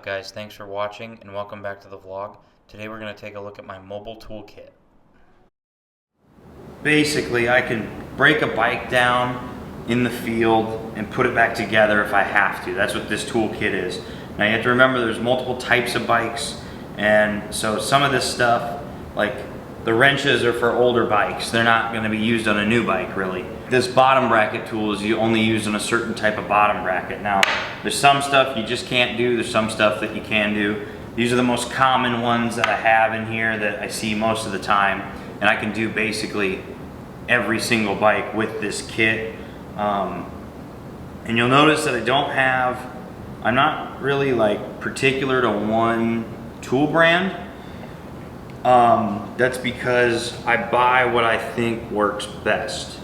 up guys, thanks for watching and welcome back to the vlog. Today we're going to take a look at my mobile toolkit. Basically I can break a bike down in the field and put it back together if I have to. That's what this toolkit is. Now you have to remember there's multiple types of bikes, and so some of this stuff, like the wrenches, are for older bikes. They're not going to be used on a new bike really. This bottom bracket tool is only used on a certain type of bottom bracket. Now there's some stuff you just can't do, there's some stuff that you can do. These are the most common ones that I have in here that I see most of the time, and I can do basically every single bike with this kit. And you'll notice that I'm not really like particular to one tool brand. That's because I buy what I think works best.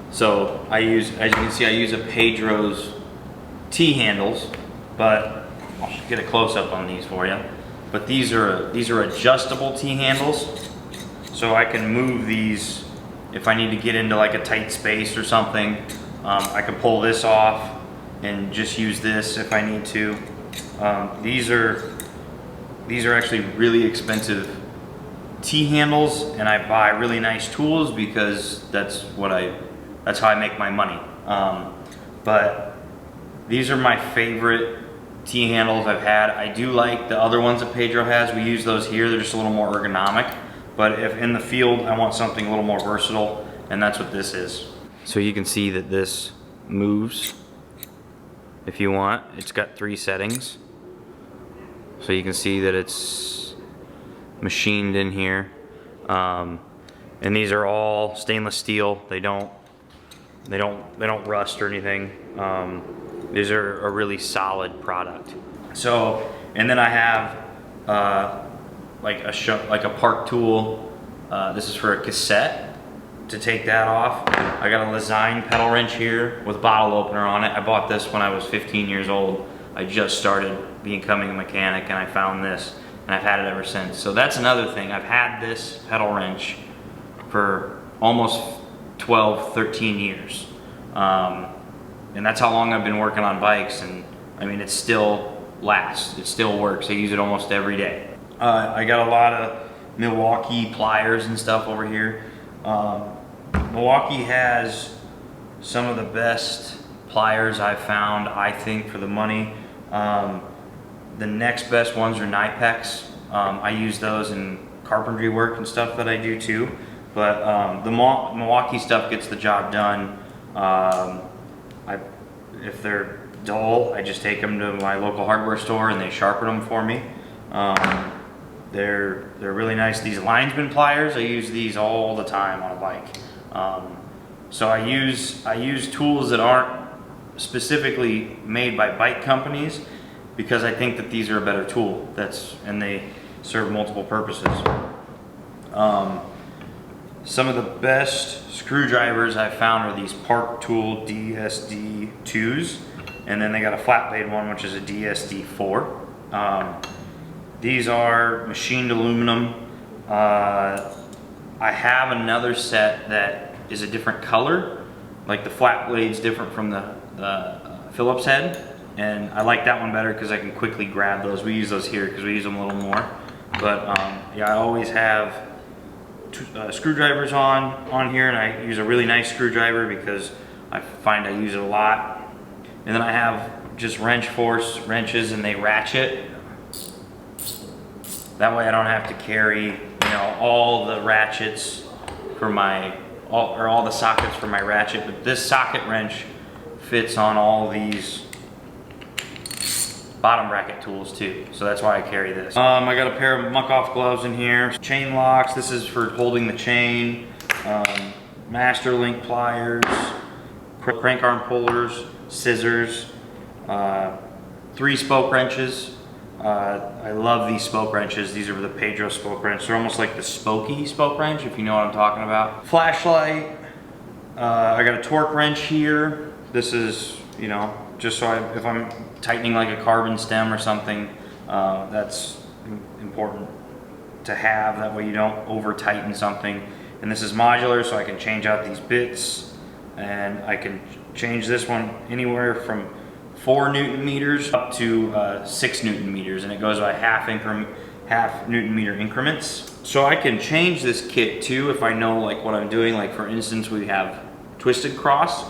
So I use, as you can see, I use a Pedro's T-handles, but I'll get a close-up on these for you. But these are adjustable T-handles, so I can move these if I need to get into like a tight space or something. I can pull this off and just use this if I need to. These are actually really expensive T-handles, and I buy really nice tools because that's how I make my money. But these are my favorite T-handles I've had. I do like the other ones that Pedro has. We use those here. They're just a little more ergonomic. But if in the field I want something a little more versatile, and that's what this is. So you can see that this moves if you want. It's got 3 settings. So you can see that it's machined in here. And these are all stainless steel. They don't rust or anything. These are a really solid product. So, and then I have like a park tool. This is for a cassette. To take that off, I got a Linesman pedal wrench here with bottle opener on it. I bought this when I was 15 years old. I just started becoming a mechanic and I found this, and I've had it ever since. So that's another thing. I've had this pedal wrench for almost 12, 13 years. And that's how long I've been working on bikes, and I mean, it still lasts. It still works. I use it almost every day. I got a lot of Milwaukee Pliers and stuff over here. Milwaukee has some of the best pliers I've found, I think, for the money. The next best ones are Knipex. I use those in carpentry work and stuff that I do too. But the Milwaukee stuff gets the job done. If they're dull, I just take them to my local hardware store and they sharpen them for me. They're really nice. These Linesman Pliers, I use these all the time on a bike. So I use tools that aren't specifically made by bike companies because I think that these are a better tool. And they serve multiple purposes. Some of the best screwdrivers I've found are these Park Tool DSD2s, and then they got a flat blade one which is a DSD4. These are machined aluminum. I have another set that is a different color, like the flat blade's different from the Phillips head, and I like that one better because I can quickly grab those. We use those here because we use them a little more. But yeah, I always have screwdrivers on here, and I use a really nice screwdriver because I find I use it a lot. And then I have just wrench force wrenches, and they ratchet. That way I don't have to carry, all the ratchets for all the sockets for my ratchet. But this socket wrench fits on all these bottom bracket tools too. So that's why I carry this. I got a pair of muck-off gloves in here. Chain locks, this is for holding the chain. Master link pliers, crank arm pullers, scissors, 3 spoke wrenches. I love these spoke wrenches. These are the Pedro spoke wrench. They're almost like the spokey spoke wrench, if you know what I'm talking about. Flashlight. I got a torque wrench here. This is, just so if I'm tightening like a carbon stem or something, that's important to have. That way you don't over tighten something. And this is modular, so I can change out these bits, and I can change this one anywhere from 4 Newton meters up to 6 Newton meters, and it goes by half Newton meter increments. So I can change this kit too if I know like what I'm doing. Like for instance, we have twisted cross.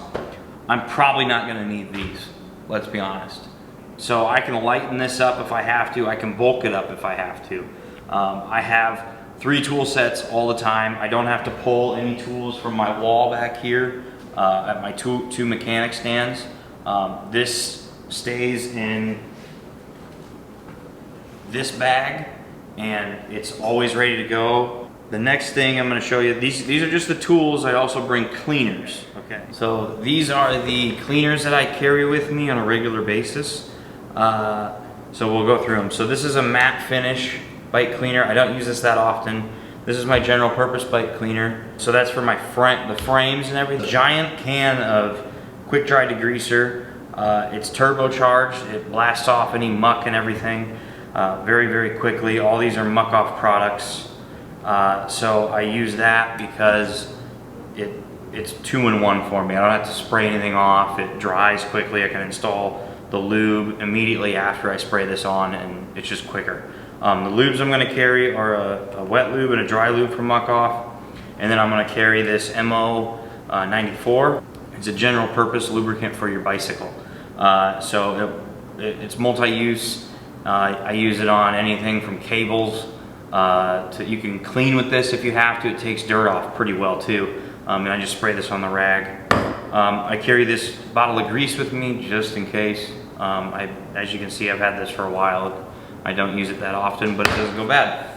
I'm probably not gonna need these, let's be honest. So I can lighten this up if I have to. I can bulk it up if I have to. I have 3 tool sets all the time. I don't have to pull any tools from my wall back here at my two mechanic stands. This stays in this bag and it's always ready to go. The next thing I'm going to show you, these are just the tools. I also bring cleaners. Okay, so these are the cleaners that I carry with me on a regular basis. So we'll go through them. So this is a matte finish bike cleaner. I don't use this that often. This is my general purpose bike cleaner. So that's for my the frames and everything. Giant can of quick dry degreaser. It's turbocharged. It blasts off any muck and everything very, very quickly. All these are muck off products. So I use that because it's 2-in-1 for me. I don't have to spray anything off. It dries quickly. I can install the lube immediately after I spray this on, and it's just quicker. The lubes I'm going to carry are a wet lube and a dry lube for muck off, and then I'm going to carry this MO 94. It's a general purpose lubricant for your bicycle. So it's multi-use. I use it on anything from cables you can clean with this if you have to. It takes dirt off pretty well too. And I just spray this on the rag. I carry this bottle of grease with me just in case. As you can see, I've had this for a while. I don't use it that often, but it doesn't go bad.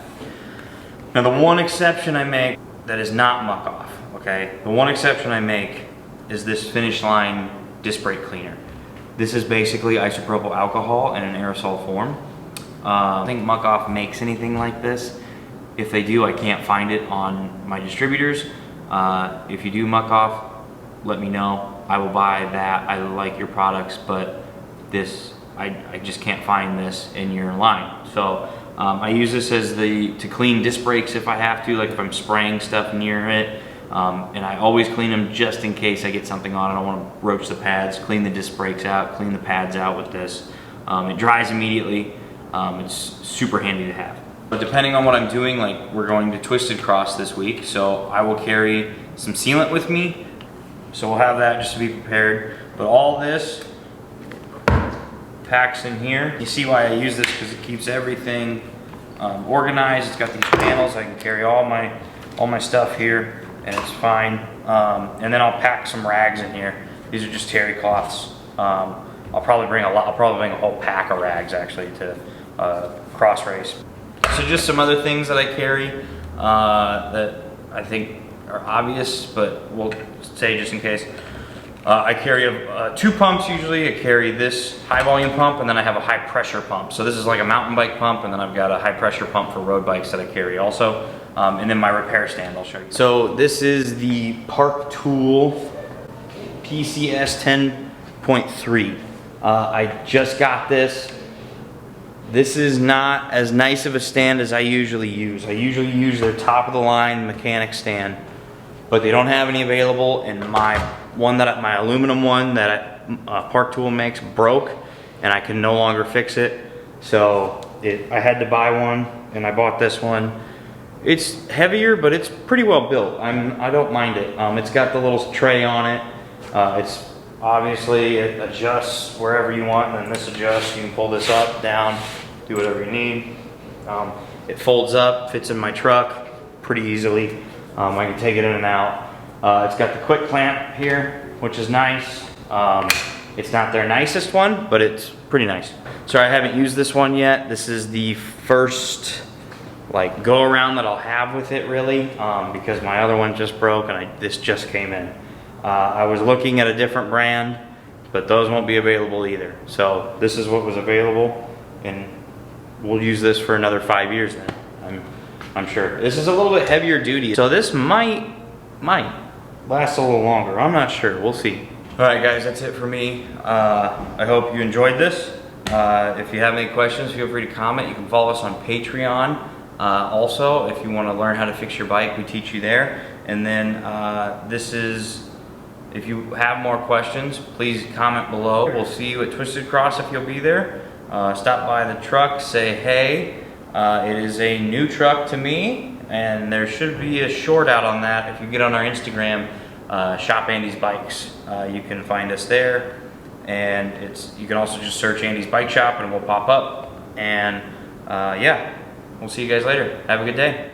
Now the one exception I make that is not muck off, okay? The one exception I make is this Finish Line disc brake cleaner. This is basically isopropyl alcohol in an aerosol form. I don't think muck off makes anything like this. If they do, I can't find it on my distributors. If you do muck off, let me know. I will buy that. I like your products, but this, I just can't find this in your line. So I use this as to clean disc brakes if I have to, like if I'm spraying stuff near it. And I always clean them just in case I get something on. I don't want to roach the pads. Clean the disc brakes out, clean the pads out with this. It dries immediately. It's super handy to have. But depending on what I'm doing, like we're going to Twisted Cross this week, so I will carry some sealant with me. So we'll have that just to be prepared. But all this packs in here. You see why I use this, because it keeps everything organized. It's got these panels. I can carry all my stuff here, and it's fine. And then I'll pack some rags in here. These are just terry cloths. I'll probably bring a whole pack of rags actually to cross race. So just some other things that I carry that I think are obvious, but we'll say just in case. I carry 2 pumps usually. I carry this high volume pump, and then I have a high pressure pump. So this is like a mountain bike pump, and then I've got a high pressure pump for road bikes that I carry also. And then my repair stand I'll show you. So this is the Park Tool PCS 10.3. I just got this. This is not as nice of a stand as I usually use. I usually use their top of the line mechanic stand, but they don't have any available, and my aluminum one that Park Tool makes broke, and I can no longer fix it. So I had to buy one, and I bought this one. It's heavier, but it's pretty well built. I don't mind it. It's got the little tray on it. It's obviously, it adjusts wherever you want, and then this adjusts. You can pull this up, down, do whatever you need. It folds up, fits in my truck pretty easily. I can take it in and out. It's got the quick clamp here, which is nice. It's not their nicest one, but it's pretty nice. Sorry, I haven't used this one yet. This is the first like go around that I'll have with it really, because my other one just broke and this just came in. I was looking at a different brand, but those won't be available either. So this is what was available, and we'll use this for another 5 years then, I'm sure. This is a little bit heavier duty, so this might last a little longer. I'm not sure, we'll see. All right guys, that's it for me. I hope you enjoyed this. If you have any questions, feel free to comment. You can follow us on Patreon. Also, if you want to learn how to fix your bike, we teach you there. And then this is If you have more questions, please comment below. We'll see you at Twisted Cross if you'll be there. Stop by the truck, say hey. It is a new truck to me, and there should be a short out on that. If you get on our Instagram, Shop Andy's Bikes, you can find us there. And you can also just search Andy's Bike Shop and it will pop up. And yeah, we'll see you guys later. Have a good day.